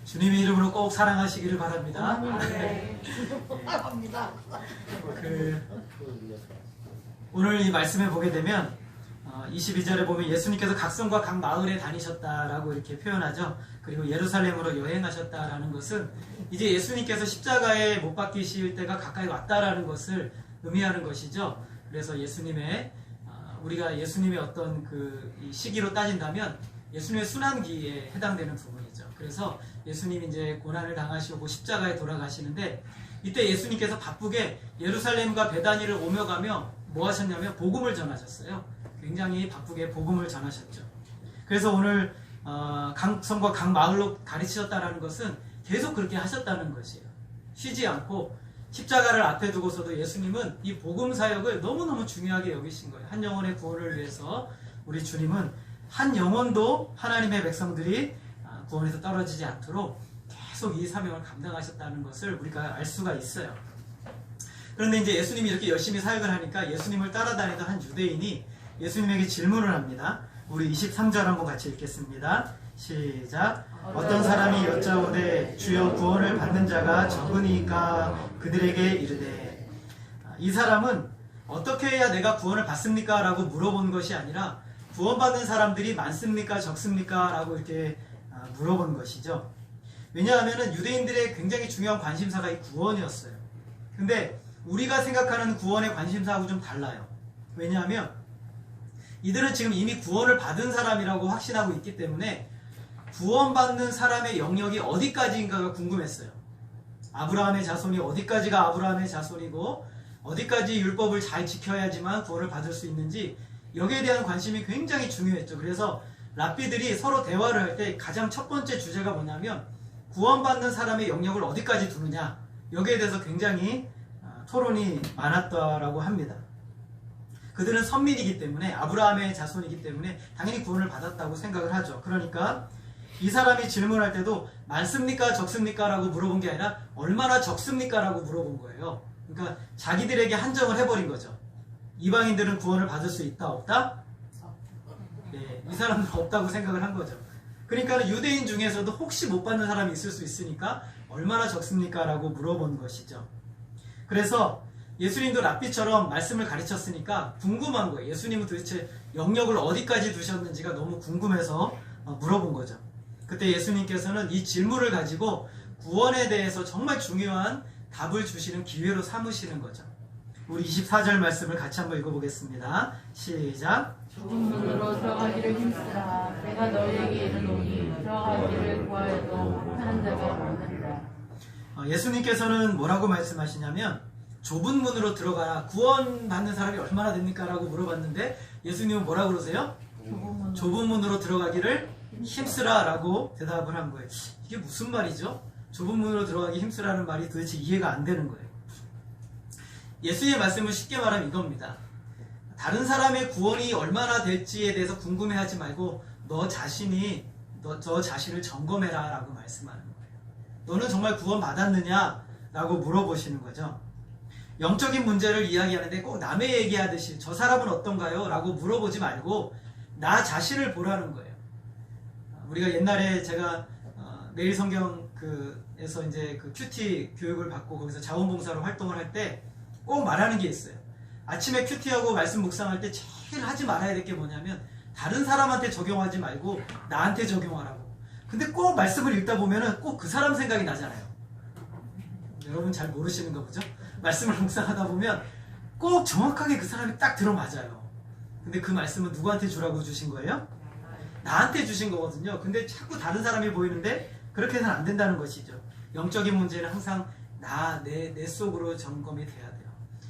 주님의 이름으로 꼭 사랑하시기를 바랍니다. 네. 합니다. 오늘 이 말씀에 보게 되면 22절에 보면 예수님께서 각 성과 각 마을에 다니셨다라고 이렇게 표현하죠. 그리고 예루살렘으로 여행하셨다라는 것은 이제 예수님께서 십자가에 못 박히실 때가 가까이 왔다라는 것을 의미하는 것이죠. 그래서 우리가 예수님의 어떤 이 시기로 따진다면 예수님의 순환기에 해당되는 부분이죠. 그래서 예수님이 이제 고난을 당하시고 십자가에 돌아가시는데 이때 예수님께서 바쁘게 예루살렘과 베다니를 오며 가며 뭐 하셨냐면 복음을 전하셨어요. 굉장히 바쁘게 복음을 전하셨죠. 그래서 오늘 각 성과 각 마을로 가르치셨다라는 것은 계속 그렇게 하셨다는 것이에요. 쉬지 않고 십자가를 앞에 두고서도 예수님은 이 복음 사역을 너무너무 중요하게 여기신 거예요. 한 영혼의 구원을 위해서 우리 주님은 한 영혼도 하나님의 백성들이 구원에서 떨어지지 않도록 계속 이 사명을 감당하셨다는 것을 우리가 알 수가 있어요. 그런데 이제 예수님이 이렇게 열심히 사역을 하니까 예수님을 따라다니던 한 유대인이 예수님에게 질문을 합니다. 우리 23절 한번 같이 읽겠습니다. 시작. 어떤 사람이 여짜오되 주여 구원을 받는 자가 적으니까 그들에게 이르되. 이 사람은 어떻게 해야 내가 구원을 받습니까? 라고 물어본 것이 아니라 구원받는 사람들이 많습니까? 적습니까? 라고 이렇게 물어본 것이죠. 왜냐하면 유대인들의 굉장히 중요한 관심사가 이 구원이었어요. 근데 우리가 생각하는 구원의 관심사하고 좀 달라요. 왜냐하면 이들은 지금 이미 구원을 받은 사람이라고 확신하고 있기 때문에 구원받는 사람의 영역이 어디까지인가가 궁금했어요. 아브라함의 자손이 어디까지가 아브라함의 자손이고 어디까지 율법을 잘 지켜야지만 구원을 받을 수 있는지 여기에 대한 관심이 굉장히 중요했죠. 그래서 랍비들이 서로 대화를 할 때 가장 첫 번째 주제가 뭐냐면 구원받는 사람의 영역을 어디까지 두느냐, 여기에 대해서 굉장히 토론이 많았다라고 합니다. 그들은 선민이기 때문에 아브라함의 자손이기 때문에 당연히 구원을 받았다고 생각을 하죠. 그러니까 이 사람이 질문할 때도 많습니까? 적습니까? 라고 물어본 게 아니라 얼마나 적습니까? 라고 물어본 거예요. 그러니까 자기들에게 한정을 해버린 거죠. 이방인들은 구원을 받을 수 있다? 없다? 네, 이 사람들은 없다고 생각을 한 거죠. 그러니까 유대인 중에서도 혹시 못 받는 사람이 있을 수 있으니까 얼마나 적습니까? 라고 물어본 것이죠. 그래서 예수님도 랍비처럼 말씀을 가르쳤으니까 궁금한 거예요. 예수님은 도대체 영역을 어디까지 두셨는지가 너무 궁금해서 물어본 거죠. 그때 예수님께서는 이 질문을 가지고 구원에 대해서 정말 중요한 답을 주시는 기회로 삼으시는 거죠. 우리 24절 말씀을 같이 한번 읽어보겠습니다. 시작. 좁은 문으로 들어가기를 힘쓰라. 내가 너희에게 이르노니 들어가기를 구하여도 하는 자가 없느니라. 예수님께서는 뭐라고 말씀하시냐면 좁은 문으로 들어가라. 구원받는 사람이 얼마나 됩니까? 라고 물어봤는데 예수님은 뭐라고 그러세요? 좁은 문으로 들어가기를 힘쓰라 라고 대답을 한 거예요. 이게 무슨 말이죠? 좁은 문으로 들어가기 힘쓰라는 말이 도대체 이해가 안 되는 거예요. 예수님의 말씀을 쉽게 말하면 이겁니다. 다른 사람의 구원이 얼마나 될지에 대해서 궁금해하지 말고 너 자신을 점검해라 라고 말씀하는 거예요. 너는 정말 구원 받았느냐? 라고 물어보시는 거죠. 영적인 문제를 이야기하는데 꼭 남의 얘기하듯이 저 사람은 어떤가요? 라고 물어보지 말고 나 자신을 보라는 거예요. 우리가 옛날에 제가 매일 성경에서 이제 그 큐티 교육을 받고 거기서 자원봉사로 활동을 할 때 꼭 말하는 게 있어요. 아침에 큐티하고 말씀 묵상할 때 제일 하지 말아야 될 게 뭐냐면 다른 사람한테 적용하지 말고 나한테 적용하라고. 근데 꼭 말씀을 읽다 보면은 꼭 그 사람 생각이 나잖아요. 여러분 잘 모르시는가 보죠? 말씀을 묵상하다 보면 꼭 정확하게 그 사람이 딱 들어맞아요. 근데 그 말씀은 누구한테 주라고 주신 거예요? 나한테 주신 거거든요. 근데 자꾸 다른 사람이 보이는데 그렇게 해서는 안 된다는 것이죠. 영적인 문제는 항상 내 속으로 점검이 돼야 돼요.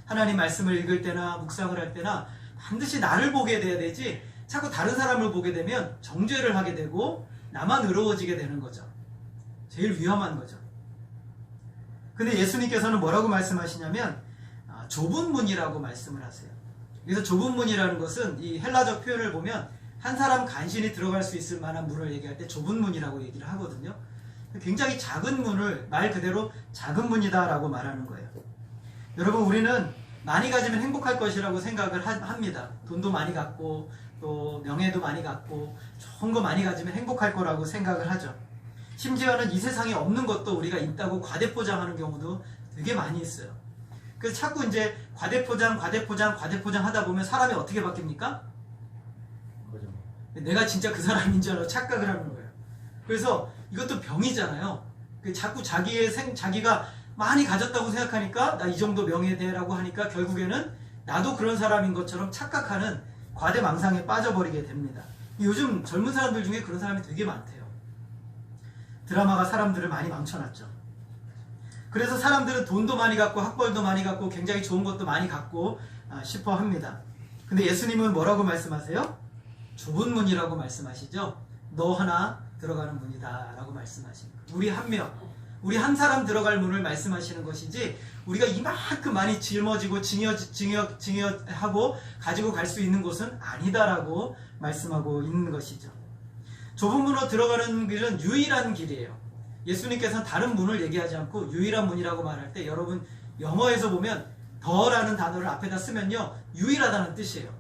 하나님 말씀을 읽을 때나 묵상을 할 때나 반드시 나를 보게 돼야 되지 자꾸 다른 사람을 보게 되면 정죄를 하게 되고 나만 의로워지게 되는 거죠. 제일 위험한 거죠. 근데 예수님께서는 뭐라고 말씀하시냐면 좁은 문이라고 말씀을 하세요. 그래서 좁은 문이라는 것은 이 헬라적 표현을 보면 한 사람 간신히 들어갈 수 있을 만한 문을 얘기할 때 좁은 문이라고 얘기를 하거든요. 굉장히 작은 문을 말 그대로 작은 문이다 라고 말하는 거예요. 여러분 우리는 많이 가지면 행복할 것이라고 생각을 합니다. 돈도 많이 갖고 또 명예도 많이 갖고 좋은 거 많이 가지면 행복할 거라고 생각을 하죠. 심지어는 이 세상에 없는 것도 우리가 있다고 과대포장하는 경우도 되게 많이 있어요. 그래서 자꾸 이제 과대포장 하다 보면 사람이 어떻게 바뀝니까? 내가 진짜 그 사람인 줄 알고 착각을 하는 거예요. 그래서 이것도 병이잖아요. 자꾸 자기가 많이 가졌다고 생각하니까 나 이 정도 명예대라고 하니까 결국에는 나도 그런 사람인 것처럼 착각하는 과대망상에 빠져버리게 됩니다. 요즘 젊은 사람들 중에 그런 사람이 되게 많대요. 드라마가 사람들을 많이 망쳐놨죠. 그래서 사람들은 돈도 많이 갖고 학벌도 많이 갖고 굉장히 좋은 것도 많이 갖고 싶어 합니다. 근데 예수님은 뭐라고 말씀하세요? 좁은 문이라고 말씀하시죠. 너 하나 들어가는 문이다 라고 말씀하십니다. 우리 한 사람 들어갈 문을 말씀하시는 것이지 우리가 이만큼 많이 짊어지고 증여하고 가지고 갈 수 있는 곳은 아니다라고 말씀하고 있는 것이죠. 좁은 문으로 들어가는 길은 유일한 길이에요. 예수님께서는 다른 문을 얘기하지 않고 유일한 문이라고 말할 때 여러분 영어에서 보면 더라는 단어를 앞에다 쓰면요 유일하다는 뜻이에요.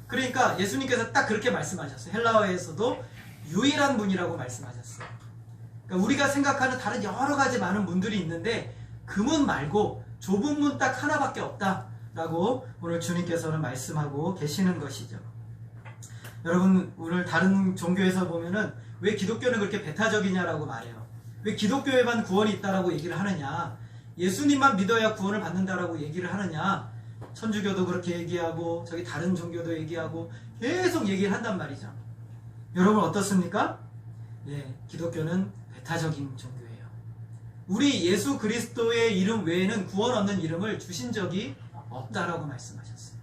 그러니까 예수님께서 딱 그렇게 말씀하셨어요. 헬라어에서도 유일한 문이라고 말씀하셨어요. 그러니까 우리가 생각하는 다른 여러 가지 많은 문들이 있는데 그 문 말고 좁은 문 딱 하나밖에 없다라고 오늘 주님께서는 말씀하고 계시는 것이죠. 여러분 오늘 다른 종교에서 보면은 왜 기독교는 그렇게 배타적이냐라고 말해요. 왜 기독교에만 구원이 있다라고 얘기를 하느냐, 예수님만 믿어야 구원을 받는다라고 얘기를 하느냐, 천주교도 그렇게 얘기하고 저기 다른 종교도 얘기하고 계속 얘기를 한단 말이죠. 여러분 어떻습니까? 예, 기독교는 배타적인 종교예요. 우리 예수 그리스도의 이름 외에는 구원 얻는 이름을 주신 적이 없다라고 말씀하셨어요.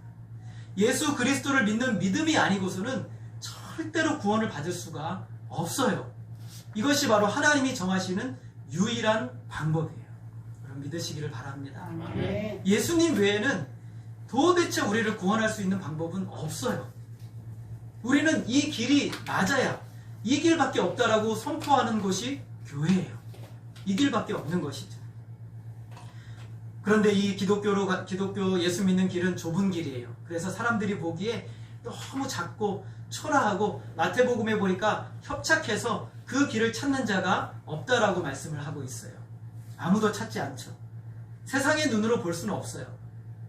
예수 그리스도를 믿는 믿음이 아니고서는 절대로 구원을 받을 수가 없어요. 이것이 바로 하나님이 정하시는 유일한 방법이에요. 여러분 믿으시기를 바랍니다. 예수님 외에는 도대체 우리를 구원할 수 있는 방법은 없어요. 우리는 이 길이 맞아야 이 길밖에 없다라고 선포하는 것이 교회예요. 이 길밖에 없는 것이죠. 그런데 이 기독교 예수 믿는 길은 좁은 길이에요. 그래서 사람들이 보기에 너무 작고 초라하고 마태복음에 보니까 협착해서 그 길을 찾는 자가 없다라고 말씀을 하고 있어요. 아무도 찾지 않죠. 세상의 눈으로 볼 수는 없어요.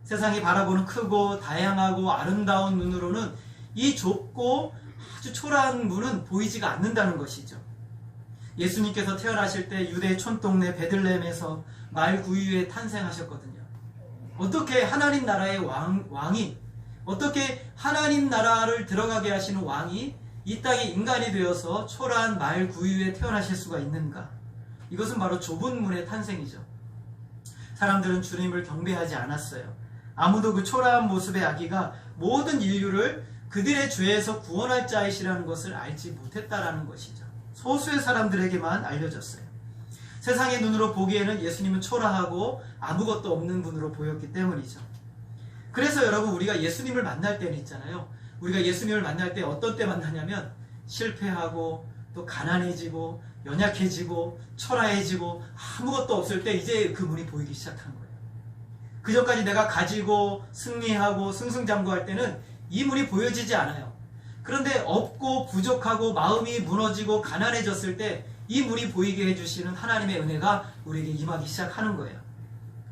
세상이 바라보는 크고 다양하고 아름다운 눈으로는 이 좁고 아주 초라한 문은 보이지가 않는다는 것이죠. 예수님께서 태어나실 때 유대 촌동네 베들레헴에서 말 구유에 탄생하셨거든요. 어떻게 하나님 나라의 왕이 어떻게 하나님 나라를 들어가게 하시는 왕이 이 땅에 인간이 되어서 초라한 말 구유에 태어나실 수가 있는가? 이것은 바로 좁은 문의 탄생이죠. 사람들은 주님을 경배하지 않았어요. 아무도 그 초라한 모습의 아기가 모든 인류를 그들의 죄에서 구원할 자이시라는 것을 알지 못했다라는 것이죠. 소수의 사람들에게만 알려졌어요. 세상의 눈으로 보기에는 예수님은 초라하고 아무것도 없는 분으로 보였기 때문이죠. 그래서 여러분 우리가 예수님을 만날 때는 있잖아요. 우리가 예수님을 만날 때 어떤 때 만나냐면 실패하고 또 가난해지고 연약해지고 초라해지고 아무것도 없을 때 이제 그 문이 보이기 시작한 거예요. 그전까지 내가 가지고 승리하고 승승장구할 때는 이 문이 보여지지 않아요. 그런데 없고 부족하고 마음이 무너지고 가난해졌을 때 이 문이 보이게 해주시는 하나님의 은혜가 우리에게 임하기 시작하는 거예요.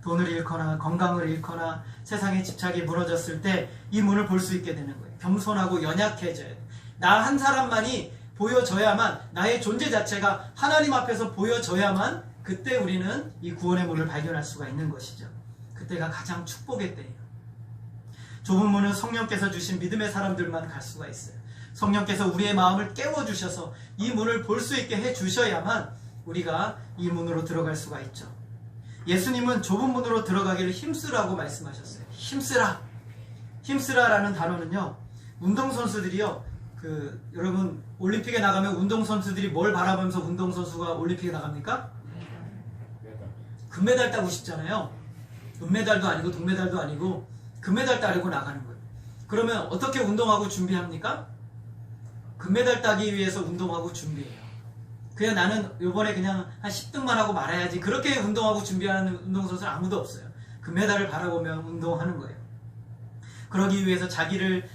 돈을 잃거나 건강을 잃거나 세상의 집착이 무너졌을 때 이 문을 볼 수 있게 되는 거예요. 겸손하고 연약해져야 돼. 나 한 사람만이 보여져야만, 나의 존재 자체가 하나님 앞에서 보여져야만 그때 우리는 이 구원의 문을 발견할 수가 있는 것이죠. 그때가 가장 축복의 때예요. 좁은 문은 성령께서 주신 믿음의 사람들만 갈 수가 있어요. 성령께서 우리의 마음을 깨워주셔서 이 문을 볼 수 있게 해주셔야만 우리가 이 문으로 들어갈 수가 있죠. 예수님은 좁은 문으로 들어가기를 힘쓰라고 말씀하셨어요. 힘쓰라. 힘쓰라라는 단어는요, 운동선수들이요, 여러분, 올림픽에 나가면 운동선수들이 뭘 바라보면서 운동선수가 올림픽에 나갑니까? 금메달 따고 싶잖아요. 은메달도 아니고 동메달도 아니고 금메달 따려고 나가는 거예요. 그러면 어떻게 운동하고 준비합니까? 금메달 따기 위해서 운동하고 준비해요. 그냥 나는 요번에 그냥 한 10등만 하고 말아야지, 그렇게 운동하고 준비하는 운동선수는 아무도 없어요. 금메달을 바라보며 운동하는 거예요. 그러기 위해서 자기를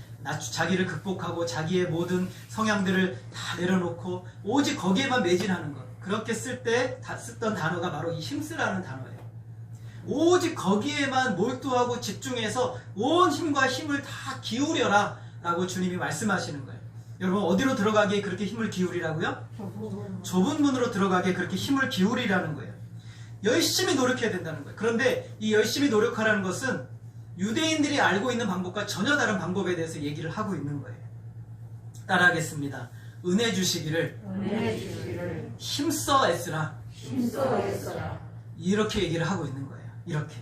극복하고 자기의 모든 성향들을 다 내려놓고 오직 거기에만 매진하는 것. 그렇게 쓸 때 쓰던 단어가 바로 이 힘쓰라는 단어예요. 오직 거기에만 몰두하고 집중해서 온 힘과 힘을 다 기울여라 라고 주님이 말씀하시는 거예요. 여러분, 어디로 들어가기에 그렇게 힘을 기울이라고요? 좁은 문으로 들어가기에 그렇게 힘을 기울이라는 거예요. 열심히 노력해야 된다는 거예요. 그런데 이 열심히 노력하라는 것은 유대인들이 알고 있는 방법과 전혀 다른 방법에 대해서 얘기를 하고 있는 거예요. 따라하겠습니다. 은혜 주시기를 힘써 애쓰라. 이렇게 얘기를 하고 있는 거예요. 이렇게.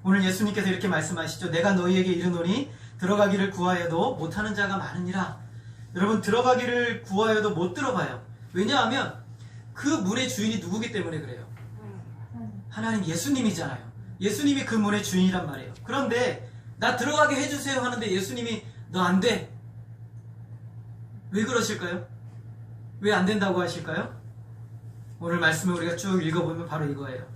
오늘 예수님께서 이렇게 말씀하시죠. 내가 너희에게 이르노니 들어가기를 구하여도 못하는 자가 많으니라. 여러분, 들어가기를 구하여도 못 들어가요. 왜냐하면 그 문의 주인이 누구기 때문에 그래요. 하나님, 예수님이잖아요. 예수님이 그 문의 주인이란 말이에요. 그런데 나 들어가게 해주세요 하는데 예수님이 너 안 돼. 왜 그러실까요? 왜 안 된다고 하실까요? 오늘 말씀을 우리가 쭉 읽어보면 바로 이거예요.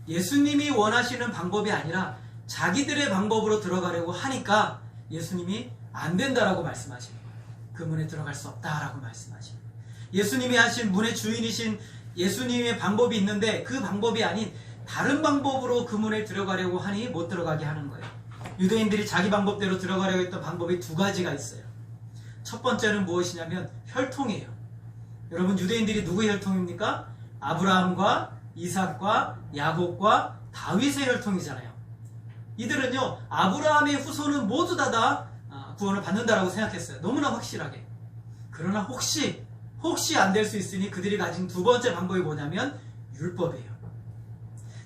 예수님이 원하시는 방법이 아니라 자기들의 방법으로 들어가려고 하니까 예수님이 안 된다라고 말씀하시는 거예요. 그 문에 들어갈 수 없다라고 말씀하시는 거예요. 예수님이 하신 문의 주인이신 예수님의 방법이 있는데 그 방법이 아닌 다른 방법으로 그 문에 들어가려고 하니 못 들어가게 하는 거예요. 유대인들이 자기 방법대로 들어가려고 했던 방법이 두 가지가 있어요. 첫 번째는 무엇이냐면 혈통이에요. 여러분, 유대인들이 누구의 혈통입니까? 아브라함과 이삭과 야곱과 다윗의 혈통이잖아요. 이들은요, 아브라함의 후손은 모두 다 구원을 받는다라고 생각했어요. 너무나 확실하게. 그러나 혹시 안 될 수 있으니 그들이 가진 두 번째 방법이 뭐냐면 율법이에요.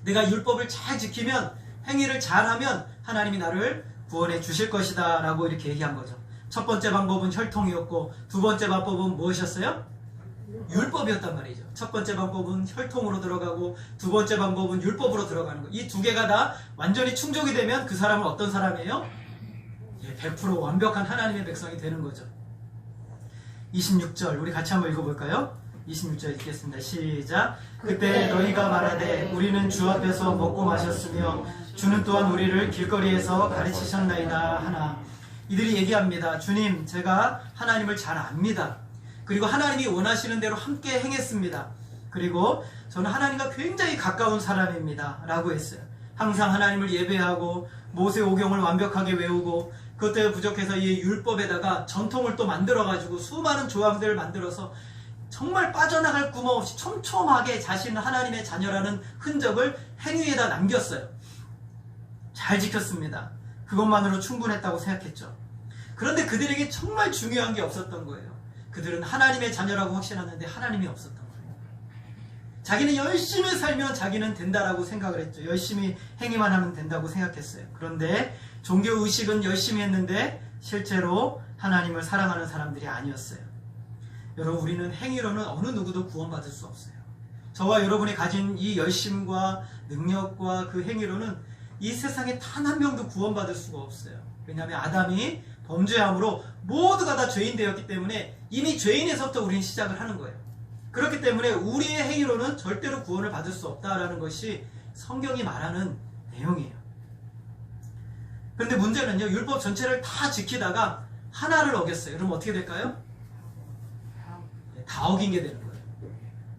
내가 율법을 잘 지키면, 행위를 잘하면 하나님이 나를 구원해 주실 것이다 라고 이렇게 얘기한 거죠. 첫 번째 방법은 혈통이었고 두 번째 방법은 무엇이었어요? 율법이었단 말이죠. 첫 번째 방법은 혈통으로 들어가고 두 번째 방법은 율법으로 들어가는 거. 이 두 개가 다 완전히 충족이 되면 그 사람은 어떤 사람이에요? 100% 완벽한 하나님의 백성이 되는 거죠. 26절 우리 같이 한번 읽어볼까요? 26절 읽겠습니다. 시작. 그때 너희가 말하되 우리는 주 앞에서 먹고 마셨으며 주는 또한 우리를 길거리에서 가르치셨나이다 하나. 이들이 얘기합니다. 주님, 제가 하나님을 잘 압니다. 그리고 하나님이 원하시는 대로 함께 행했습니다. 그리고 저는 하나님과 굉장히 가까운 사람입니다 라고 했어요. 항상 하나님을 예배하고 모세오경을 완벽하게 외우고 그것도 부족해서 이 율법에다가 전통을 또 만들어가지고 수많은 조항들을 만들어서 정말 빠져나갈 구멍 없이 촘촘하게 자신은 하나님의 자녀라는 흔적을 행위에다 남겼어요. 잘 지켰습니다. 그것만으로 충분했다고 생각했죠. 그런데 그들에게 정말 중요한 게 없었던 거예요. 그들은 하나님의 자녀라고 확신하는데 하나님이 없었던 거예요. 자기는 열심히 살면 자기는 된다라고 생각을 했죠. 열심히 행위만 하면 된다고 생각했어요. 그런데 종교의식은 열심히 했는데 실제로 하나님을 사랑하는 사람들이 아니었어요. 여러분, 우리는 행위로는 어느 누구도 구원받을 수 없어요. 저와 여러분이 가진 이 열심과 능력과 그 행위로는 이 세상에 단 한 명도 구원받을 수가 없어요. 왜냐하면 아담이 범죄함으로 모두가 다 죄인 되었기 때문에 이미 죄인에서부터 우리는 시작을 하는 거예요. 그렇기 때문에 우리의 행위로는 절대로 구원을 받을 수 없다라는 것이 성경이 말하는 내용이에요. 그런데 문제는요, 율법 전체를 다 지키다가 하나를 어겼어요. 그럼 어떻게 될까요? 다 어긴 게 되는 거예요.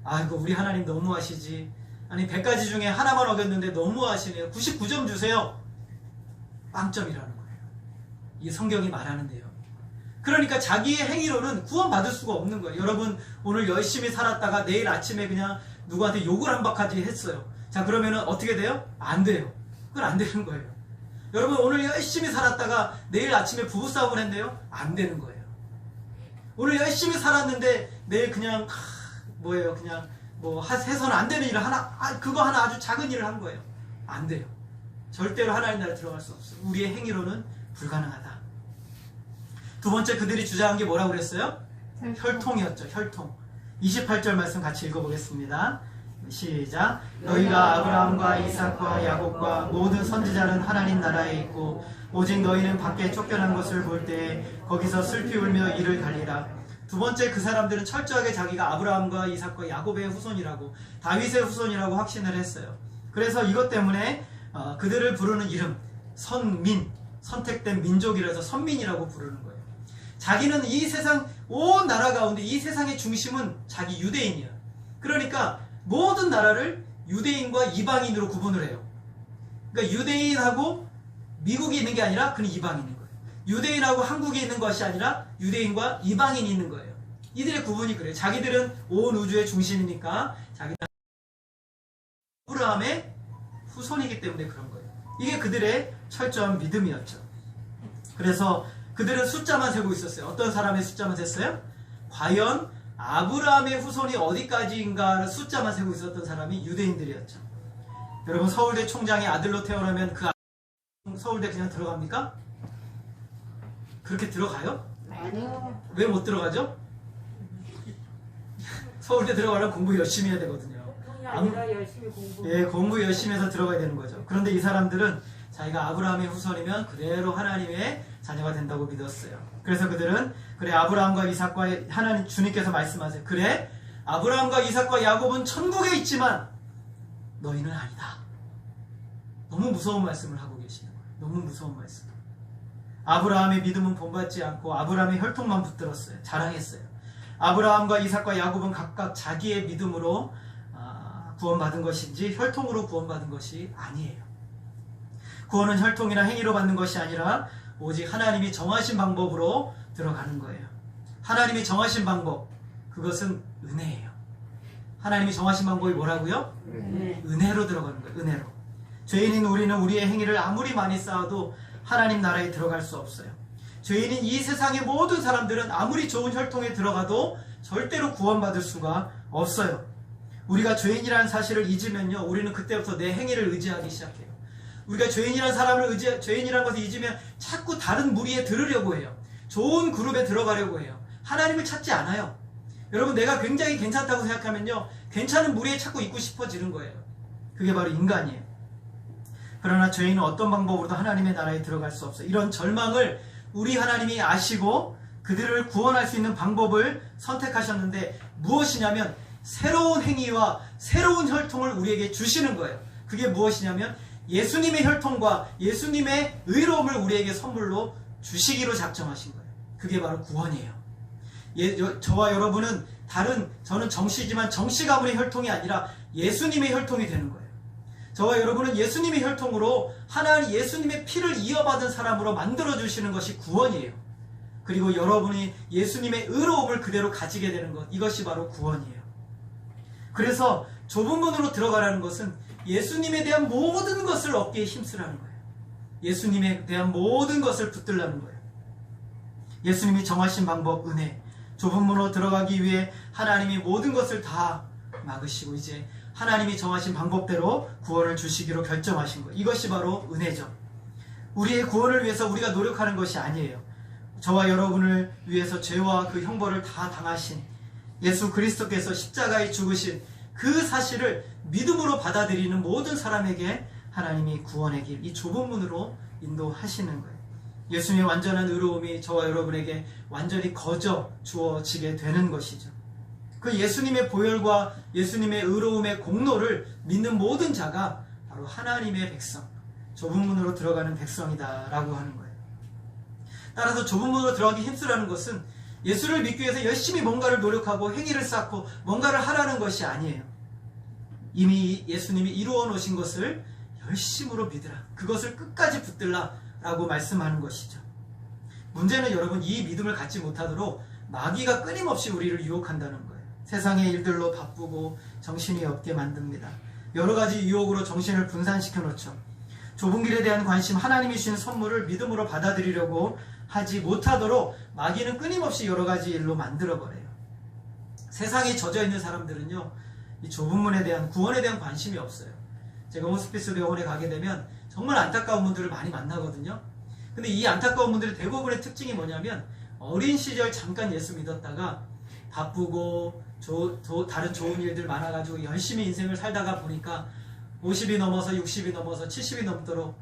아이고, 우리 하나님 너무하시지. 아니, 100가지 중에 하나만 어겼는데 너무하시네요. 99점 주세요. 빵점이라는 거예요. 이게 성경이 말하는 내용. 그러니까 자기의 행위로는 구원받을 수가 없는 거예요. 여러분, 오늘 열심히 살았다가 내일 아침에 그냥 누구한테 욕을 한 바까지 했어요. 자, 그러면은 어떻게 돼요? 안 돼요. 그건 안 되는 거예요. 여러분, 오늘 열심히 살았다가 내일 아침에 부부싸움을 했네요? 안 되는 거예요. 오늘 열심히 살았는데 내일 그냥 그냥 해서는 안 되는 일을 그거 하나 아주 작은 일을 한 거예요. 안 돼요. 절대로 하나님 나라에 들어갈 수 없어요. 우리의 행위로는 불가능하다. 두 번째, 그들이 주장한 게 뭐라고 그랬어요? 혈통이었죠. 혈통. 28절 말씀 같이 읽어보겠습니다. 시작. 너희가 아브라함과 이삭과 야곱과 모든 선지자는 하나님 나라에 있고 오직 너희는 밖에 쫓겨난 것을 볼 때에 거기서 슬피 울며 이를 갈리라. 두 번째, 그 사람들은 철저하게 자기가 아브라함과 이삭과 야곱의 후손이라고, 다윗의 후손이라고 확신을 했어요. 그래서 이것 때문에 그들을 부르는 이름, 선민, 선택된 민족이라서 선민이라고 부르는 거예요. 자기는 이 세상 온 나라 가운데 이 세상의 중심은 자기 유대인이에요. 그러니까 모든 나라를 유대인과 이방인으로 구분을 해요. 그러니까 유대인하고 미국이 있는 게 아니라 그는 이방인인 거예요. 유대인하고 한국이 있는 것이 아니라 유대인과 이방인이 있는 거예요. 이들의 구분이 그래요. 자기들은 온 우주의 중심이니까 자기들은 아브라함의 후손이기 때문에 그런 거예요. 이게 그들의 철저한 믿음이었죠. 그래서 그들은 숫자만 세고 있었어요. 어떤 사람의 숫자만 셌어요? 과연 아브라함의 후손이 어디까지인가 숫자만 세고 있었던 사람이 유대인들이었죠. 여러분, 서울대 총장의 아들로 태어나면 그 서울대 그냥 들어갑니까? 그렇게 들어가요? 아니요. 왜 못 들어가죠? 서울대 들어가려면 공부 열심히 해야 되거든요. 아니라 열심히 공부. 예, 공부 열심히 해서 들어가야 되는 거죠. 그런데 이 사람들은 자기가 아브라함의 후손이면 그대로 하나님의 자녀가 된다고 믿었어요. 그래서 그들은 그래, 아브라함과 이삭과 하나님 주님께서 말씀하세요. 그래, 아브라함과 이삭과 야곱은 천국에 있지만 너희는 아니다. 너무 무서운 말씀을 하고 계시는 거예요. 너무 무서운 말씀. 아브라함의 믿음은 본받지 않고 아브라함의 혈통만 붙들었어요. 자랑했어요. 아브라함과 이삭과 야곱은 각각 자기의 믿음으로 구원받은 것인지 혈통으로 구원받은 것이 아니에요. 구원은 혈통이나 행위로 받는 것이 아니라 오직 하나님이 정하신 방법으로 들어가는 거예요. 하나님이 정하신 방법, 그것은 은혜예요. 하나님이 정하신 방법이 뭐라고요? 은혜로 들어가는 거예요. 은혜로. 죄인인 우리는 우리의 행위를 아무리 많이 쌓아도 하나님 나라에 들어갈 수 없어요. 죄인인 이 세상의 모든 사람들은 아무리 좋은 혈통에 들어가도 절대로 구원받을 수가 없어요. 우리가 죄인이라는 사실을 잊으면요, 우리는 그때부터 내 행위를 의지하기 시작해요. 우리가 죄인이라는 것을 잊으면 자꾸 다른 무리에 들으려고 해요. 좋은 그룹에 들어가려고 해요. 하나님을 찾지 않아요. 여러분, 내가 굉장히 괜찮다고 생각하면요, 괜찮은 무리에 자꾸 있고 싶어지는 거예요. 그게 바로 인간이에요. 그러나 죄인은 어떤 방법으로도 하나님의 나라에 들어갈 수 없어요. 이런 절망을 우리 하나님이 아시고 그들을 구원할 수 있는 방법을 선택하셨는데 무엇이냐면 새로운 행위와 새로운 혈통을 우리에게 주시는 거예요. 그게 무엇이냐면 예수님의 혈통과 예수님의 의로움을 우리에게 선물로 주시기로 작정하신 거예요. 그게 바로 구원이에요. 저와 여러분은 저는 정씨지만 정씨 가문의 혈통이 아니라 예수님의 혈통이 되는 거예요. 저와 여러분은 예수님의 혈통으로 하나님 예수님의 피를 이어받은 사람으로 만들어주시는 것이 구원이에요. 그리고 여러분이 예수님의 의로움을 그대로 가지게 되는 것, 이것이 바로 구원이에요. 그래서 좁은 문으로 들어가라는 것은 예수님에 대한 모든 것을 얻기에 힘쓰라는 거예요. 예수님에 대한 모든 것을 붙들라는 거예요. 예수님이 정하신 방법, 은혜. 좁은 문으로 들어가기 위해 하나님이 모든 것을 다 막으시고 이제 하나님이 정하신 방법대로 구원을 주시기로 결정하신 거예요. 이것이 바로 은혜죠. 우리의 구원을 위해서 우리가 노력하는 것이 아니에요. 저와 여러분을 위해서 죄와 그 형벌을 다 당하신 예수 그리스도께서 십자가에 죽으신 그 사실을 믿음으로 받아들이는 모든 사람에게 하나님이 구원의 길, 이 좁은 문으로 인도하시는 거예요. 예수님의 완전한 의로움이 저와 여러분에게 완전히 거저 주어지게 되는 것이죠. 그 예수님의 보혈과 예수님의 의로움의 공로를 믿는 모든 자가 바로 하나님의 백성, 좁은 문으로 들어가는 백성이다라고 하는 거예요. 따라서 좁은 문으로 들어가기 힘쓰라는 것은 예수를 믿기 위해서 열심히 뭔가를 노력하고 행위를 쌓고 뭔가를 하라는 것이 아니에요. 이미 예수님이 이루어 놓으신 것을 열심으로 믿으라. 그것을 끝까지 붙들라 라고 말씀하는 것이죠. 문제는 여러분, 이 믿음을 갖지 못하도록 마귀가 끊임없이 우리를 유혹한다는 거예요. 세상의 일들로 바쁘고 정신이 없게 만듭니다. 여러 가지 유혹으로 정신을 분산시켜 놓죠. 좁은 길에 대한 관심, 하나님이 주신 선물을 믿음으로 받아들이려고 하지 못하도록 마귀는 끊임없이 여러 가지 일로 만들어버려요. 세상에 젖어있는 사람들은요, 이 좁은 문에 대한, 구원에 대한 관심이 없어요. 제가 호스피스 병원에 가게 되면 정말 안타까운 분들을 많이 만나거든요. 근데 이 안타까운 분들의 대부분의 특징이 뭐냐면 어린 시절 잠깐 예수 믿었다가 바쁘고 다른 좋은 일들 많아가지고 열심히 인생을 살다가 보니까 50이 넘어서 60이 넘어서 70이 넘도록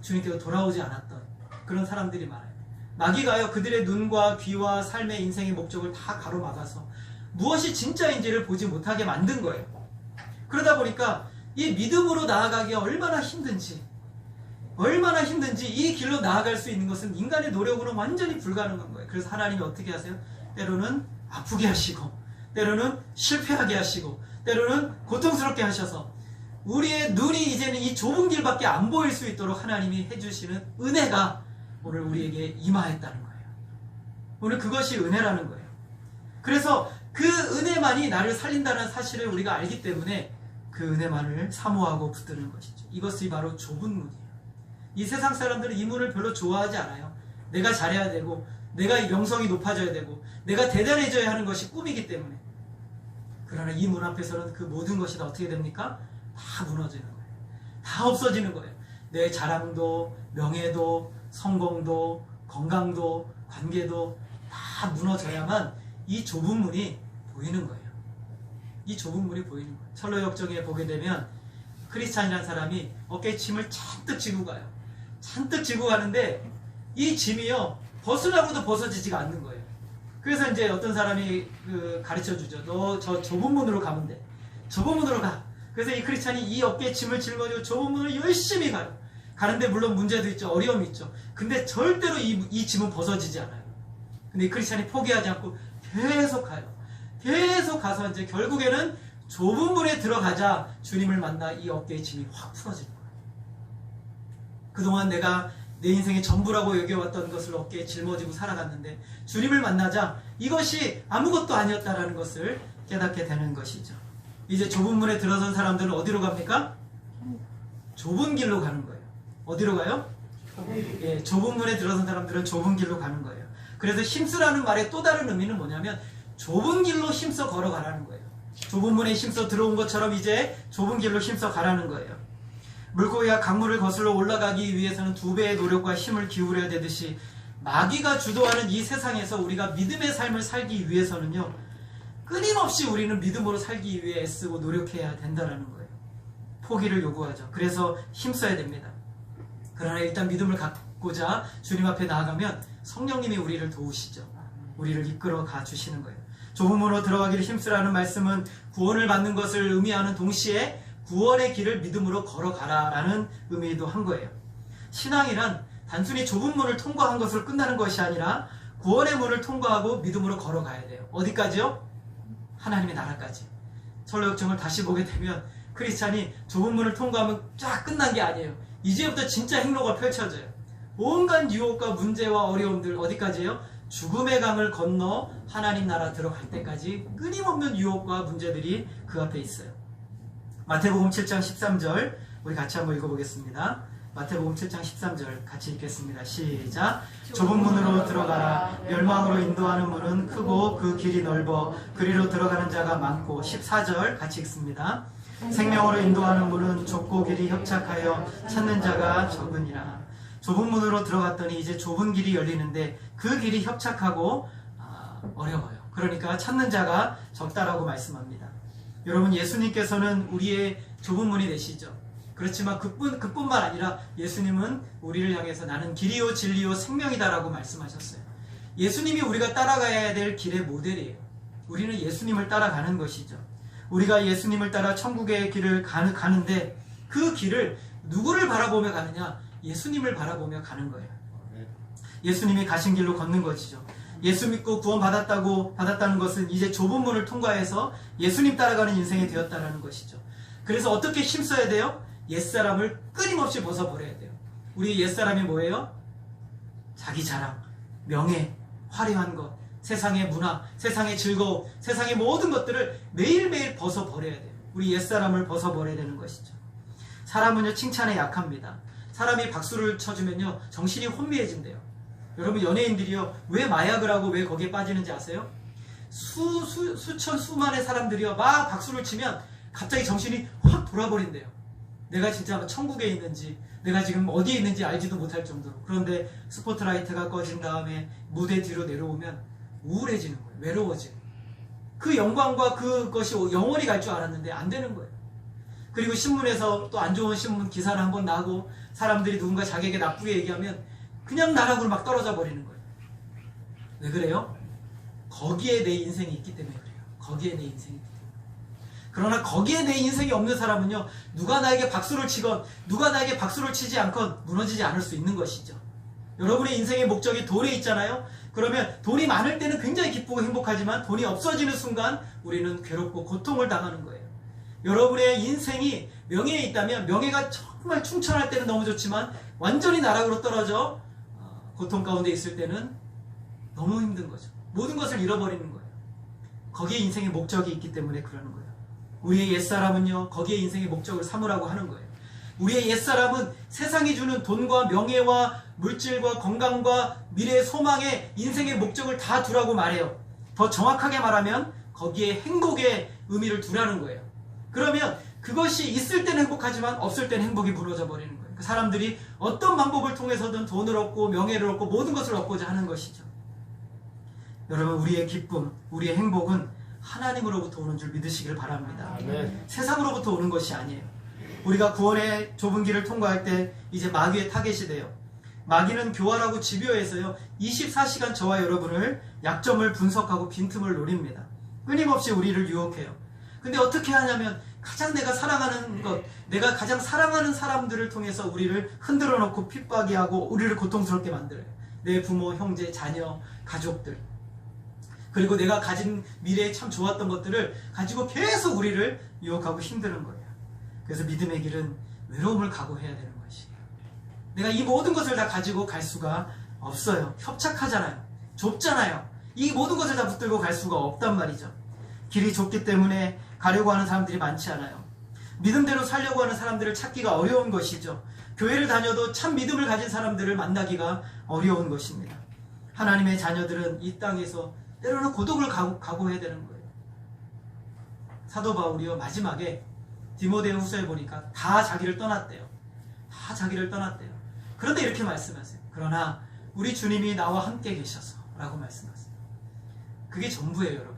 주님께로 돌아오지 않았던 그런 사람들이 많아요. 마귀가요, 그들의 눈과 귀와 삶의 인생의 목적을 다 가로막아서 무엇이 진짜인지를 보지 못하게 만든 거예요. 그러다 보니까 이 믿음으로 나아가기가 얼마나 힘든지 이 길로 나아갈 수 있는 것은 인간의 노력으로는 완전히 불가능한 거예요. 그래서 하나님이 어떻게 하세요? 때로는 아프게 하시고 때로는 실패하게 하시고, 때로는 고통스럽게 하셔서 우리의 눈이 이제는 이 좁은 길밖에 안 보일 수 있도록 하나님이 해주시는 은혜가 오늘 우리에게 임하였다는 거예요. 오늘 그것이 은혜라는 거예요. 그래서 그 은혜만이 나를 살린다는 사실을 우리가 알기 때문에 그 은혜만을 사모하고 붙드는 것이죠. 이것이 바로 좁은 문이에요. 이 세상 사람들은 이 문을 별로 좋아하지 않아요. 내가 잘해야 되고, 내가 명성이 높아져야 되고, 내가 대단해져야 하는 것이 꿈이기 때문에. 그러나 이 문 앞에서는 그 모든 것이 다 어떻게 됩니까? 다 무너지는 거예요. 다 없어지는 거예요. 내 자랑도, 명예도, 성공도, 건강도, 관계도 다 무너져야만 이 좁은 문이 보이는 거예요. 이 좁은 문이 보이는 거예요. 철로역정에 보게 되면 크리스찬이라는 사람이 어깨에 짐을 잔뜩 지고 가요. 잔뜩 지고 가는데 이 짐이요, 벗으려고도 벗어지지가 않는 거예요. 그래서 이제 어떤 사람이 가르쳐 주죠. 너 저 좁은 문으로 가면 돼. 좁은 문으로 가. 그래서 이 크리스찬이 이 어깨에 짐을 짊어지고 좁은 문을 열심히 가요. 가는데 물론 문제도 있죠. 어려움이 있죠. 근데 절대로 이 짐은 벗어지지 않아요. 근데 이 크리스찬이 포기하지 않고 계속 가요. 계속 가서 이제 결국에는 좁은 문에 들어가자 주님을 만나 이 어깨의 짐이 확 풀어지는 거예요. 그동안 내가 내 인생의 전부라고 여겨왔던 것을 어깨에 짊어지고 살아갔는데 주님을 만나자 이것이 아무것도 아니었다라는 것을 깨닫게 되는 것이죠. 이제 좁은 문에 들어선 사람들은 어디로 갑니까? 좁은 길로 가는 거예요. 어디로 가요? 예, 좁은 문에 들어선 사람들은 좁은 길로 가는 거예요. 그래서 힘쓰라는 말의 또 다른 의미는 뭐냐면 좁은 길로 힘써 걸어가라는 거예요. 좁은 문에 힘써 들어온 것처럼 이제 좁은 길로 힘써 가라는 거예요. 물고기가 강물을 거슬러 올라가기 위해서는 2배의 노력과 힘을 기울여야 되듯이 마귀가 주도하는 이 세상에서 우리가 믿음의 삶을 살기 위해서는요, 끊임없이 우리는 믿음으로 살기 위해 애쓰고 노력해야 된다는 거예요. 포기를 요구하죠. 그래서 힘써야 됩니다. 그러나 일단 믿음을 갖고자 주님 앞에 나아가면 성령님이 우리를 도우시죠. 우리를 이끌어 가 주시는 거예요. 좁은 문으로 들어가기를 힘쓰라는 말씀은 구원을 받는 것을 의미하는 동시에 구원의 길을 믿음으로 걸어가라라는 의미도 한 거예요. 신앙이란 단순히 좁은 문을 통과한 것으로 끝나는 것이 아니라 구원의 문을 통과하고 믿음으로 걸어가야 돼요. 어디까지요? 하나님의 나라까지. 철로역정을 다시 보게 되면 크리스찬이 좁은 문을 통과하면 쫙 끝난 게 아니에요. 이제부터 진짜 행로가 펼쳐져요. 온갖 유혹과 문제와 어려움들 어디까지예요? 죽음의 강을 건너 하나님 나라 들어갈 때까지 끊임없는 유혹과 문제들이 그 앞에 있어요. 마태복음 7장 13절 우리 같이 한번 읽어보겠습니다. 마태복음 7장 13절 같이 읽겠습니다. 시작. 좁은 문으로 들어가라. 멸망으로 인도하는 문은 크고 그 길이 넓어 그리로 들어가는 자가 많고. 14절 같이 읽습니다. 생명으로 인도하는 문은 좁고 길이 협착하여 찾는 자가 적으니라. 좁은 문으로 들어갔더니 이제 좁은 길이 열리는데 그 길이 협착하고 어려워요. 그러니까 찾는 자가 적다라고 말씀합니다. 여러분, 예수님께서는 우리의 좁은 문이 되시죠. 그렇지만 그뿐만 아니라 예수님은 우리를 향해서 나는 길이요 진리요 생명이다라고 말씀하셨어요. 예수님이 우리가 따라가야 될 길의 모델이에요. 우리는 예수님을 따라가는 것이죠. 우리가 예수님을 따라 천국의 길을 가는데 그 길을 누구를 바라보며 가느냐? 예수님을 바라보며 가는 거예요. 예수님이 가신 길로 걷는 것이죠. 예수 믿고 구원 받았다는 것은 이제 좁은 문을 통과해서 예수님 따라가는 인생이 되었다는 것이죠. 그래서 어떻게 힘써야 돼요? 옛사람을 끊임없이 벗어버려야 돼요. 우리 옛사람이 뭐예요? 자기 자랑, 명예, 화려한 것, 세상의 문화, 세상의 즐거움, 세상의 모든 것들을 매일매일 벗어버려야 돼요. 우리 옛사람을 벗어버려야 되는 것이죠. 사람은요, 칭찬에 약합니다. 사람이 박수를 쳐주면요, 정신이 혼미해진대요. 여러분, 연예인들이요, 왜 마약을 하고 왜 거기에 빠지는지 아세요? 수천 수만의 사람들이요, 막 박수를 치면 갑자기 정신이 확 돌아버린대요. 내가 진짜 천국에 있는지, 내가 지금 어디에 있는지 알지도 못할 정도로. 그런데 스포트라이트가 꺼진 다음에 무대 뒤로 내려오면 우울해지는 거예요. 외로워지는. 그 영광과 그것이 영원히 갈 줄 알았는데 안 되는 거예요. 그리고 신문에서 또 안 좋은 신문 기사를 한번 나고 사람들이 누군가 자기에게 나쁘게 얘기하면 그냥 나락으로 막 떨어져 버리는 거예요. 왜 그래요? 거기에 내 인생이 있기 때문에 그래요. 거기에 내 인생이 있기 때문에. 그러나 거기에 내 인생이 없는 사람은요, 누가 나에게 박수를 치건 누가 나에게 박수를 치지 않건 무너지지 않을 수 있는 것이죠. 여러분의 인생의 목적이 돌에 있잖아요. 그러면 돈이 많을 때는 굉장히 기쁘고 행복하지만 돈이 없어지는 순간 우리는 괴롭고 고통을 당하는 거예요. 여러분의 인생이 명예에 있다면 명예가 정말 충천할 때는 너무 좋지만 완전히 나락으로 떨어져 고통 가운데 있을 때는 너무 힘든 거죠. 모든 것을 잃어버리는 거예요. 거기에 인생의 목적이 있기 때문에 그러는 거예요. 우리의 옛사람은요, 거기에 인생의 목적을 삼으라고 하는 거예요. 우리의 옛사람은 세상이 주는 돈과 명예와 물질과 건강과 미래의 소망에 인생의 목적을 다 두라고 말해요. 더 정확하게 말하면 거기에 행복의 의미를 두라는 거예요. 그러면 그것이 있을 때는 행복하지만 없을 때는 행복이 무너져 버리는 거예요. 그 사람들이 어떤 방법을 통해서든 돈을 얻고 명예를 얻고 모든 것을 얻고자 하는 것이죠. 여러분, 우리의 기쁨, 우리의 행복은 하나님으로부터 오는 줄 믿으시길 바랍니다. 아멘. 세상으로부터 오는 것이 아니에요. 우리가 구원의 좁은 길을 통과할 때 이제 마귀의 타겟이 돼요. 마귀는 교활하고 집요해서요, 24시간 저와 여러분을 약점을 분석하고 빈틈을 노립니다. 끊임없이 우리를 유혹해요. 근데 어떻게 하냐면 가장 내가 사랑하는 것, 내가 가장 사랑하는 사람들을 통해서 우리를 흔들어 놓고 핍박이 하고 우리를 고통스럽게 만들어요. 내 부모, 형제, 자녀, 가족들. 그리고 내가 가진 미래에 참 좋았던 것들을 가지고 계속 우리를 유혹하고 힘드는 거예요. 그래서 믿음의 길은 외로움을 각오해야 되는 것이에요. 내가 이 모든 것을 다 가지고 갈 수가 없어요. 협착하잖아요. 좁잖아요. 이 모든 것을 다 붙들고 갈 수가 없단 말이죠. 길이 좁기 때문에 가려고 하는 사람들이 많지 않아요. 믿음대로 살려고 하는 사람들을 찾기가 어려운 것이죠. 교회를 다녀도 참 믿음을 가진 사람들을 만나기가 어려운 것입니다. 하나님의 자녀들은 이 땅에서 때로는 고독을 각오해야 되는 거예요. 사도 바울이요, 마지막에 디모데후서에 보니까 다 자기를 떠났대요. 다 자기를 떠났대요. 그런데 이렇게 말씀하세요. 그러나 우리 주님이 나와 함께 계셔서 라고 말씀하세요. 그게 전부예요, 여러분.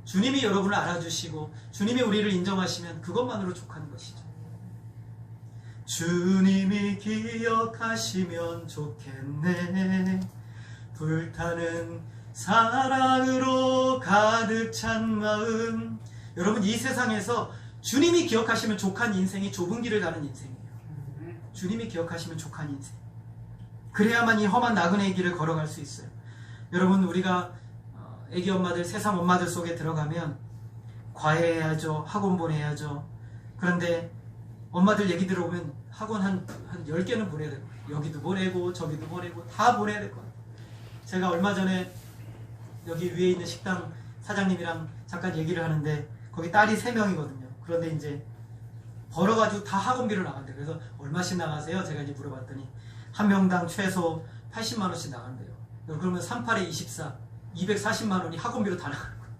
주님이 여러분을 알아주시고 주님이 우리를 인정하시면 그것만으로 족하는 것이죠. 주님이 기억하시면 좋겠네. 불타는 사랑으로 가득 찬 마음. 여러분, 이 세상에서 주님이 기억하시면 족한 인생이 좁은 길을 가는 인생이에요. 주님이 기억하시면 족한 인생. 그래야만 이 험한 나그네의 길을 걸어갈 수 있어요. 여러분, 우리가 애기 엄마들, 세상 엄마들 속에 들어가면 과외해야죠, 학원 보내야죠. 그런데 엄마들 얘기 들어보면 학원 한 10개는 보내야 되고, 여기도 보내고 저기도 보내고 다 보내야 될 것 같아요. 제가 얼마 전에 여기 위에 있는 식당 사장님이랑 잠깐 얘기를 하는데 거기 딸이 3명이거든요. 그런데 이제 벌어가지고 다 학원비로 나간대요. 그래서 얼마씩 나가세요? 제가 이제 물어봤더니 한 명당 최소 80만 원씩 나간대요. 그러면 38에 24, 240만 원이 학원비로 다 나가는 거예요.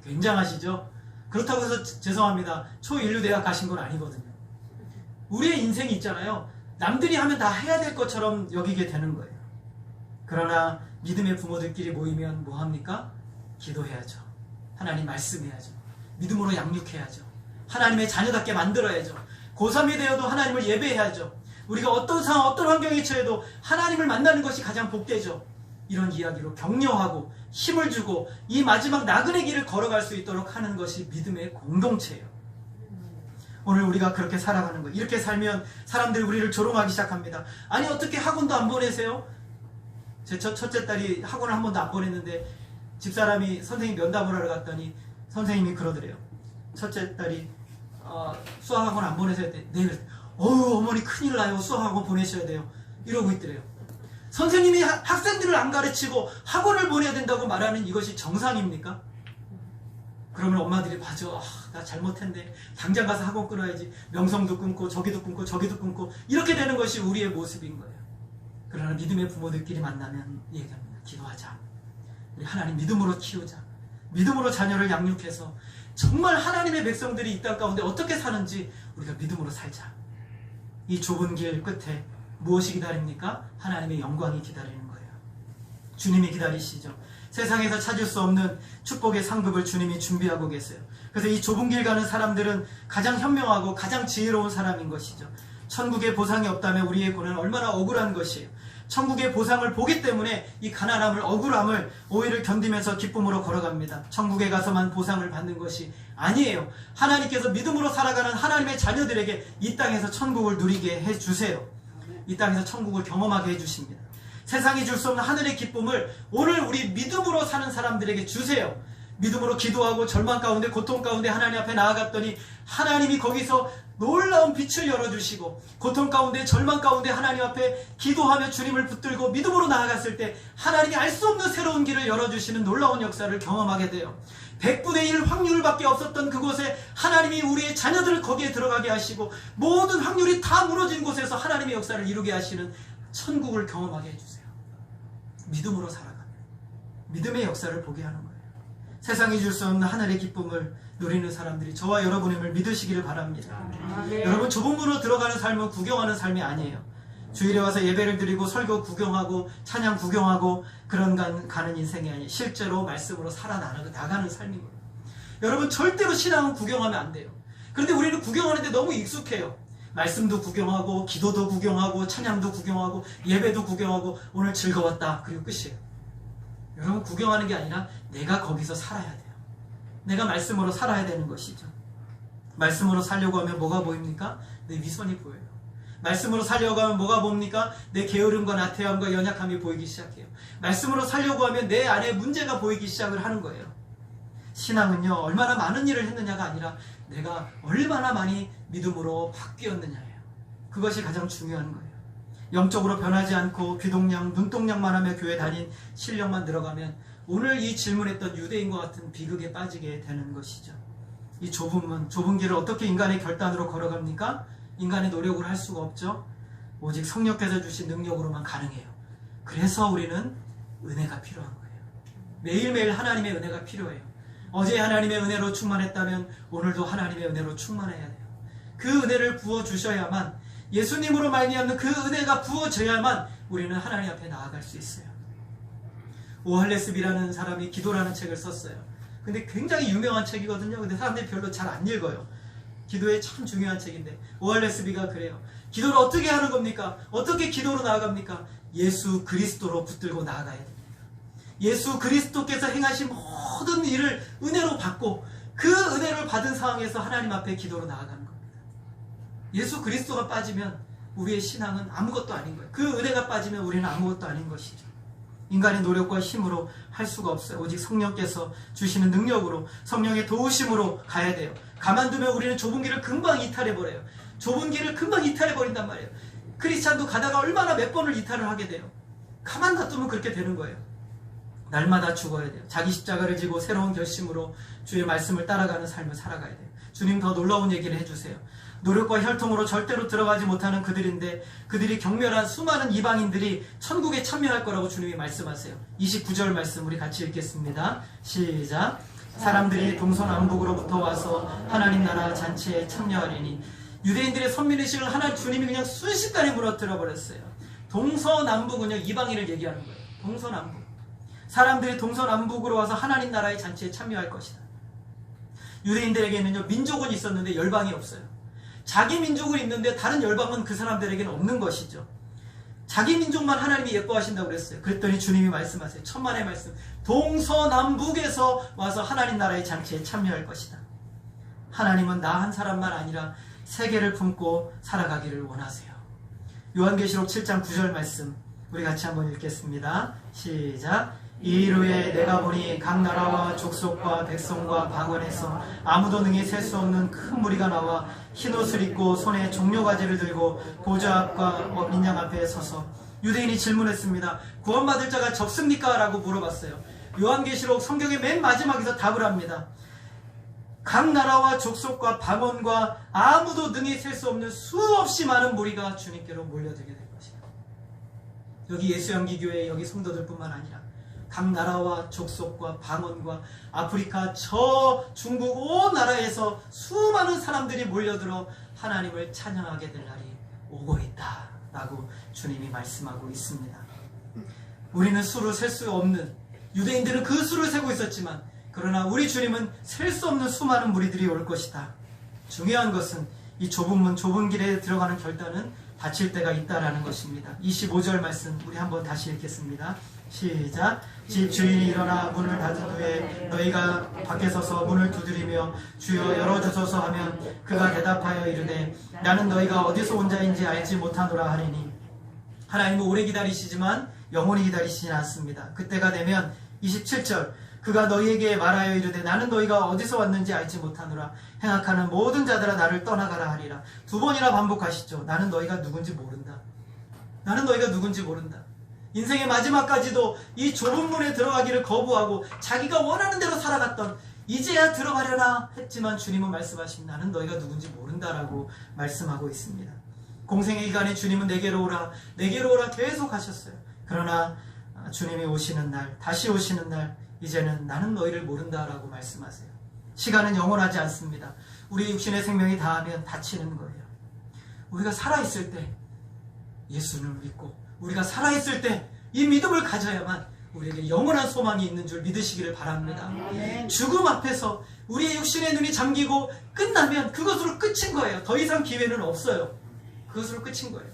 굉장하시죠? 그렇다고 해서 죄송합니다. 초인류대학 가신 건 아니거든요. 우리의 인생이 있잖아요. 남들이 하면 다 해야 될 것처럼 여기게 되는 거예요. 그러나 믿음의 부모들끼리 모이면 뭐합니까? 기도해야죠. 하나님 말씀해야죠. 믿음으로 양육해야죠. 하나님의 자녀답게 만들어야죠. 고3이 되어도 하나님을 예배해야죠. 우리가 어떤 상황, 어떤 환경에 처해도 하나님을 만나는 것이 가장 복되죠. 이런 이야기로 격려하고 힘을 주고 이 마지막 나그네 길을 걸어갈 수 있도록 하는 것이 믿음의 공동체예요. 오늘 우리가 그렇게 살아가는 거예요. 이렇게 살면 사람들이 우리를 조롱하기 시작합니다. 아니, 어떻게 학원도 안 보내세요? 제 첫째 딸이 학원을 한 번도 안 보냈는데 집사람이 선생님 면담을 하러 갔더니 선생님이 그러더래요. 첫째 딸이 수학학원 안 보내세요? 네. 어휴, 어머니 큰일 나요. 수학학원 보내셔야 돼요. 이러고 있더래요. 선생님이 학생들을 안 가르치고 학원을 보내야 된다고 말하는 이것이 정상입니까? 그러면 엄마들이 맞아, 나 잘못했네. 당장 가서 학원 끊어야지. 명성도 끊고 저기도 끊고 저기도 끊고 이렇게 되는 것이 우리의 모습인 거예요. 그러나 믿음의 부모들끼리 만나면 얘기합니다. 기도하자. 우리 하나님 믿음으로 키우자. 믿음으로 자녀를 양육해서 정말 하나님의 백성들이 이 땅 가운데 어떻게 사는지 우리가 믿음으로 살자. 이 좁은 길 끝에 무엇이 기다립니까? 하나님의 영광이 기다리는 거예요. 주님이 기다리시죠. 세상에서 찾을 수 없는 축복의 상급을 주님이 준비하고 계세요. 그래서 이 좁은 길 가는 사람들은 가장 현명하고 가장 지혜로운 사람인 것이죠. 천국의 보상이 없다면 우리의 고난은 얼마나 억울한 것이에요. 천국의 보상을 보기 때문에 이 가난함을, 억울함을, 오해를 견디면서 기쁨으로 걸어갑니다. 천국에 가서만 보상을 받는 것이 아니에요. 하나님께서 믿음으로 살아가는 하나님의 자녀들에게 이 땅에서 천국을 누리게 해주세요. 이 땅에서 천국을 경험하게 해주십니다. 세상이 줄 수 없는 하늘의 기쁨을 오늘 우리 믿음으로 사는 사람들에게 주세요. 믿음으로 기도하고 절망 가운데 고통 가운데 하나님 앞에 나아갔더니 하나님이 거기서 놀라운 빛을 열어주시고 고통 가운데 절망 가운데 하나님 앞에 기도하며 주님을 붙들고 믿음으로 나아갔을 때 하나님이 알 수 없는 새로운 길을 열어주시는 놀라운 역사를 경험하게 돼요. 100분의 1 확률밖에 없었던 그곳에 하나님이 우리의 자녀들을 거기에 들어가게 하시고 모든 확률이 다 무너진 곳에서 하나님의 역사를 이루게 하시는 천국을 경험하게 해주세요. 믿음으로 살아가면 믿음의 역사를 보게 하는 거예요. 세상이 줄 수 없는 하늘의 기쁨을 누리는 사람들이 저와 여러분임을 믿으시기를 바랍니다. 여러분, 좁은 문으로 들어가는 삶은 구경하는 삶이 아니에요. 주일에 와서 예배를 드리고 설교 구경하고 찬양 구경하고 그런 가는 인생이 아니에요. 실제로 말씀으로 살아나가는 삶인 거예요. 여러분, 절대로 신앙은 구경하면 안 돼요. 그런데 우리는 구경하는데 너무 익숙해요. 말씀도 구경하고 기도도 구경하고 찬양도 구경하고 예배도 구경하고 오늘 즐거웠다, 그리고 끝이에요. 여러분, 구경하는 게 아니라 내가 거기서 살아야 돼요. 내가 말씀으로 살아야 되는 것이죠. 말씀으로 살려고 하면 뭐가 보입니까? 내 위선이 보여요. 말씀으로 살려고 하면 뭐가 보입니까? 내 게으름과 나태함과 연약함이 보이기 시작해요. 말씀으로 살려고 하면 내 안에 문제가 보이기 시작을 하는 거예요. 신앙은요, 얼마나 많은 일을 했느냐가 아니라 내가 얼마나 많이 믿음으로 바뀌었느냐예요. 그것이 가장 중요한 거예요. 영적으로 변하지 않고 귀동냥, 눈동냥만 하며 교회 다닌 실력만 들어가면 오늘 이 질문했던 유대인과 같은 비극에 빠지게 되는 것이죠. 이 좁은 문, 좁은 길을 어떻게 인간의 결단으로 걸어갑니까? 인간의 노력을 할 수가 없죠. 오직 성령께서 주신 능력으로만 가능해요. 그래서 우리는 은혜가 필요한 거예요. 매일매일 하나님의 은혜가 필요해요. 어제 하나님의 은혜로 충만했다면 오늘도 하나님의 은혜로 충만해야 돼요. 그 은혜를 부어주셔야만, 예수님으로 말미암는 그 은혜가 부어져야만 우리는 하나님 앞에 나아갈 수 있어요. 오할레스비라는 사람이 기도라는 책을 썼어요. 근데 굉장히 유명한 책이거든요. 근데 사람들이 별로 잘 안 읽어요. 기도에 참 중요한 책인데 오할레스비가 그래요. 기도를 어떻게 하는 겁니까? 어떻게 기도로 나아갑니까? 예수 그리스도로 붙들고 나아가야 됩니다. 예수 그리스도께서 행하신 모든 일을 은혜로 받고 그 은혜를 받은 상황에서 하나님 앞에 기도로 나아가는 겁니다. 예수 그리스도가 빠지면 우리의 신앙은 아무것도 아닌 거예요. 그 은혜가 빠지면 우리는 아무것도 아닌 것이죠. 인간의 노력과 힘으로 할 수가 없어요. 오직 성령께서 주시는 능력으로, 성령의 도우심으로 가야 돼요. 가만두면 우리는 좁은 길을 금방 이탈해버려요. 좁은 길을 금방 이탈해버린단 말이에요. 크리스찬도 가다가 얼마나 몇 번을 이탈을 하게 돼요. 가만 놔두면 그렇게 되는 거예요. 날마다 죽어야 돼요. 자기 십자가를 지고 새로운 결심으로 주의 말씀을 따라가는 삶을 살아가야 돼요. 주님, 더 놀라운 얘기를 해주세요. 노력과 혈통으로 절대로 들어가지 못하는 그들인데 그들이 경멸한 수많은 이방인들이 천국에 참여할 거라고 주님이 말씀하세요. 29절 말씀 우리 같이 읽겠습니다. 시작. 사람들이 동서남북으로부터 와서 하나님 나라 잔치에 참여하리니. 유대인들의 선민의식을 하나 주님이 그냥 순식간에 무너뜨려 버렸어요. 동서남북은요, 이방인을 얘기하는 거예요. 동서남북. 사람들이 동서남북으로 와서 하나님 나라의 잔치에 참여할 것이다. 유대인들에게는요, 민족은 있었는데 열방이 없어요. 자기 민족은 있는데 다른 열방은 그 사람들에게는 없는 것이죠. 자기 민족만 하나님이 예뻐하신다고 그랬어요. 그랬더니 주님이 말씀하세요. 천만의 말씀. 동서남북에서 와서 하나님 나라의 잔치에 참여할 것이다. 하나님은 나 한 사람만 아니라 세계를 품고 살아가기를 원하세요. 요한계시록 7장 9절 말씀 우리 같이 한번 읽겠습니다. 시작. 이일 후에 내가 보니 각 나라와 족속과 백성과 방언에서 아무도 능히 셀 수 없는 큰 무리가 나와 흰옷을 입고 손에 종려가지를 들고 보좌 앞과 민양 앞에 서서. 유대인이 질문했습니다. 구원받을 자가 적습니까? 라고 물어봤어요. 요한계시록 성경의 맨 마지막에서 답을 합니다. 각 나라와 족속과 방언과 아무도 능히 셀 수 없는 수없이 많은 무리가 주님께로 몰려들게 될 것이다. 여기 예수양기교회 여기 성도들뿐만 아니라 각 나라와 족속과 방언과 아프리카 저 중국 온 나라에서 수많은 사람들이 몰려들어 하나님을 찬양하게 될 날이 오고 있다 라고 주님이 말씀하고 있습니다. 우리는 수를 셀 수 없는, 유대인들은 그 수를 세고 있었지만 그러나 우리 주님은 셀 수 없는 수많은 무리들이 올 것이다. 중요한 것은 이 좁은 문, 좁은 길에 들어가는 결단은 다칠 때가 있다라는 것입니다. 25절 말씀 우리 한번 다시 읽겠습니다. 시작. 집 주인이 일어나 문을 닫은 후에 너희가 밖에 서서 문을 두드리며 주여 열어주소서 하면 그가 대답하여 이르되 나는 너희가 어디서 온 자인지 알지 못하노라 하리니. 하나님은 오래 기다리시지만 영원히 기다리시지 않습니다. 그때가 되면 27절 그가 너희에게 말하여 이르되 나는 너희가 어디서 왔는지 알지 못하노라. 행악하는 모든 자들아 나를 떠나가라 하리라. 2번이나 반복하시죠. 나는 너희가 누군지 모른다. 나는 너희가 누군지 모른다. 인생의 마지막까지도 이 좁은 문에 들어가기를 거부하고 자기가 원하는 대로 살아갔던 이제야 들어가려나 했지만 주님은 말씀하신 나는 너희가 누군지 모른다라고 말씀하고 있습니다. 공생의 기간에 주님은 내게로 오라 내게로 오라 계속 하셨어요. 그러나 주님이 오시는 날 다시 오시는 날 이제는 나는 너희를 모른다라고 말씀하세요. 시간은 영원하지 않습니다. 우리 육신의 생명이 다하면 다치는 거예요. 우리가 살아있을 때 예수를 믿고 우리가 살아있을 때 이 믿음을 가져야만 우리에게 영원한 소망이 있는 줄 믿으시기를 바랍니다. 죽음 앞에서 우리의 육신의 눈이 잠기고 끝나면 그것으로 끝인 거예요. 더 이상 기회는 없어요. 그것으로 끝인 거예요.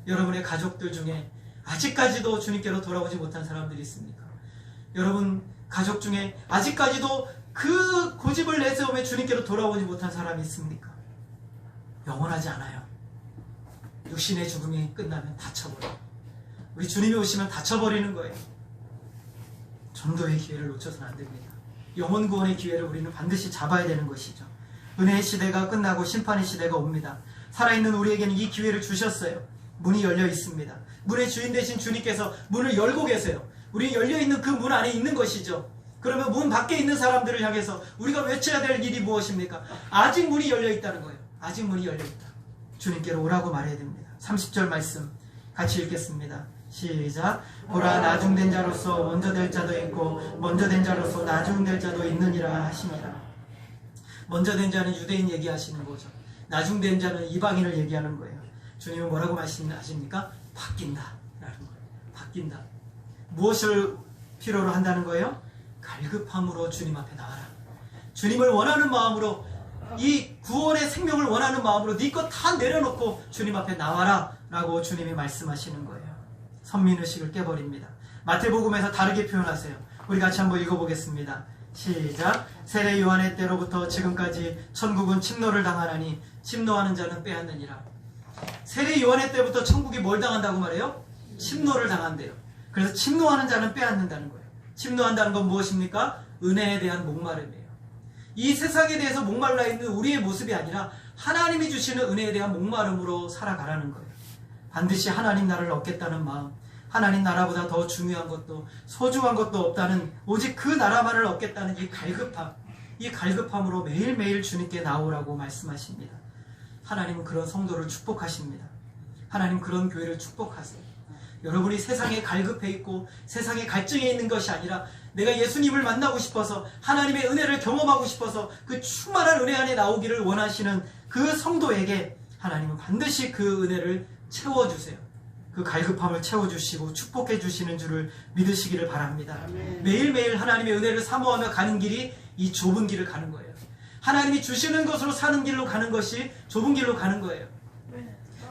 여러분의 가족들 중에 아직까지도 주님께로 돌아오지 못한 사람들이 있습니까? 여러분 가족 중에 아직까지도 그 고집을 내세우며 주님께로 돌아오지 못한 사람이 있습니까? 영원하지 않아요. 육신의 죽음이 끝나면 다쳐버려요. 우리 주님이 오시면 다쳐버리는 거예요. 전도의 기회를 놓쳐서는 안 됩니다. 영혼 구원의 기회를 우리는 반드시 잡아야 되는 것이죠. 은혜의 시대가 끝나고 심판의 시대가 옵니다. 살아있는 우리에게는 이 기회를 주셨어요. 문이 열려 있습니다. 문의 주인 되신 주님께서 문을 열고 계세요. 우리 열려있는 그 문 안에 있는 것이죠. 그러면 문 밖에 있는 사람들을 향해서 우리가 외쳐야 될 일이 무엇입니까? 아직 문이 열려 있다는 거예요. 아직 문이 열려 있다. 주님께로 오라고 말해야 됩니다. 30절 말씀 같이 읽겠습니다. 시작. 보라 나중된 자로서 먼저 될 자도 있고 먼저 된 자로서 나중될 자도 있느니라 하시니라. 먼저 된 자는 유대인 얘기하시는 거죠. 나중된 자는 이방인을 얘기하는 거예요. 주님은 뭐라고 말씀하십니까? 바뀐다 라는 거예요. 바뀐다. 무엇을 필요로 한다는 거예요? 갈급함으로 주님 앞에 나와라. 주님을 원하는 마음으로 이 구원의 생명을 원하는 마음으로 네 것 다 내려놓고 주님 앞에 나와라 라고 주님이 말씀하시는 거예요. 선민의식을 깨버립니다. 마태복음에서 다르게 표현하세요. 우리 같이 한번 읽어보겠습니다. 시작. 세례 요한의 때로부터 지금까지 천국은 침노를 당하나니 침노하는 자는 빼앗느니라. 세례 요한의 때부터 천국이 뭘 당한다고 말해요? 침노를 당한대요. 그래서 침노하는 자는 빼앗는다는 거예요. 침노한다는 건 무엇입니까? 은혜에 대한 목마름이에요. 이 세상에 대해서 목말라 있는 우리의 모습이 아니라 하나님이 주시는 은혜에 대한 목마름으로 살아가라는 거예요. 반드시 하나님 나라를 얻겠다는 마음, 하나님 나라보다 더 중요한 것도 소중한 것도 없다는 오직 그 나라만을 얻겠다는 이 갈급함, 이 갈급함으로 매일매일 주님께 나오라고 말씀하십니다. 하나님은 그런 성도를 축복하십니다. 하나님 그런 교회를 축복하세요. 여러분이 세상에 갈급해 있고 세상에 갈증해 있는 것이 아니라 내가 예수님을 만나고 싶어서 하나님의 은혜를 경험하고 싶어서 그 충만한 은혜 안에 나오기를 원하시는 그 성도에게 하나님은 반드시 그 은혜를 채워주세요. 그 갈급함을 채워주시고 축복해 주시는 줄을 믿으시기를 바랍니다. 매일매일 하나님의 은혜를 사모하며 가는 길이 이 좁은 길을 가는 거예요. 하나님이 주시는 것으로 사는 길로 가는 것이 좁은 길로 가는 거예요.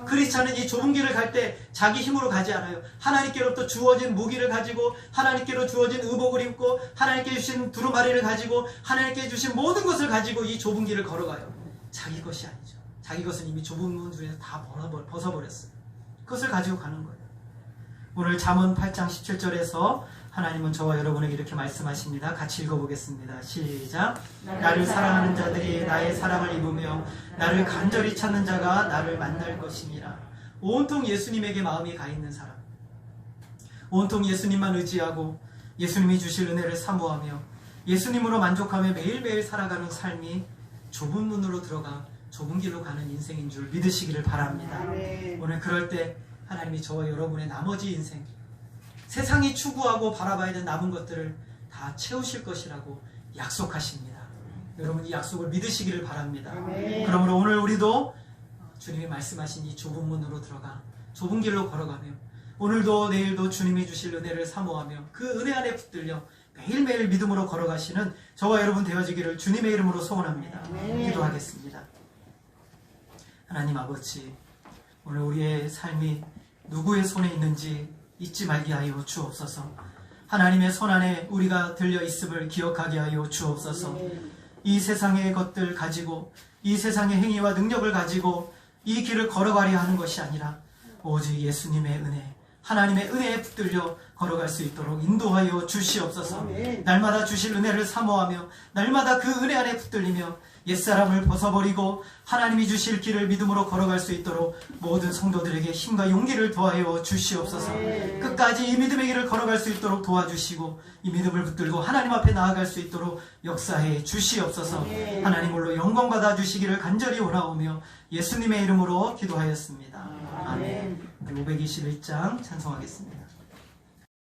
크리스찬은 이 좁은 길을 갈 때 자기 힘으로 가지 않아요. 하나님께로부터 주어진 무기를 가지고 하나님께로 주어진 의복을 입고 하나님께 주신 두루마리를 가지고 하나님께 주신 모든 것을 가지고 이 좁은 길을 걸어가요. 자기 것이 아니죠. 자기 것은 이미 좁은 문 중에서 다 벗어버렸어요. 그것을 가지고 가는 거예요. 오늘 잠언 8장 17절에서 하나님은 저와 여러분에게 이렇게 말씀하십니다. 같이 읽어보겠습니다. 시작. 나를 사랑하는 자들이 나의 사랑을 입으며 나를 간절히 찾는 자가 나를 만날 것이니라. 온통 예수님에게 마음이 가 있는 사람, 온통 예수님만 의지하고 예수님이 주실 은혜를 사모하며 예수님으로 만족하며 매일매일 살아가는 삶이 좁은 문으로 들어가 좁은 길로 가는 인생인 줄 믿으시기를 바랍니다. 오늘 그럴 때 하나님이 저와 여러분의 나머지 인생, 세상이 추구하고 바라봐야 되는 남은 것들을 다 채우실 것이라고 약속하십니다. 여러분 이 약속을 믿으시기를 바랍니다. 그러므로 오늘 우리도 주님이 말씀하신 이 좁은 문으로 들어가 좁은 길로 걸어가며 오늘도 내일도 주님이 주실 은혜를 사모하며 그 은혜 안에 붙들려 매일매일 믿음으로 걸어가시는 저와 여러분 되어지기를 주님의 이름으로 소원합니다. 기도하겠습니다. 하나님 아버지, 오늘 우리의 삶이 누구의 손에 있는지 잊지 말게 하여 주옵소서. 하나님의 손 안에 우리가 들려 있음을 기억하게 하여 주옵소서. 이 세상의 것들 가지고 이 세상의 행위와 능력을 가지고 이 길을 걸어가려 하는 것이 아니라 오직 예수님의 은혜, 하나님의 은혜에 붙들려 걸어갈 수 있도록 인도하여 주시옵소서. 날마다 주실 은혜를 사모하며 날마다 그 은혜 안에 붙들리며 옛사람을 벗어버리고 하나님이 주실 길을 믿음으로 걸어갈 수 있도록 모든 성도들에게 힘과 용기를 더하여 주시옵소서. 끝까지 이 믿음의 길을 걸어갈 수 있도록 도와주시고 이 믿음을 붙들고 하나님 앞에 나아갈 수 있도록 역사해 주시옵소서. 하나님 홀로 영광 받아 주시기를 간절히 원하오며 예수님의 이름으로 기도하였습니다. 아멘. 521장 찬송하겠습니다.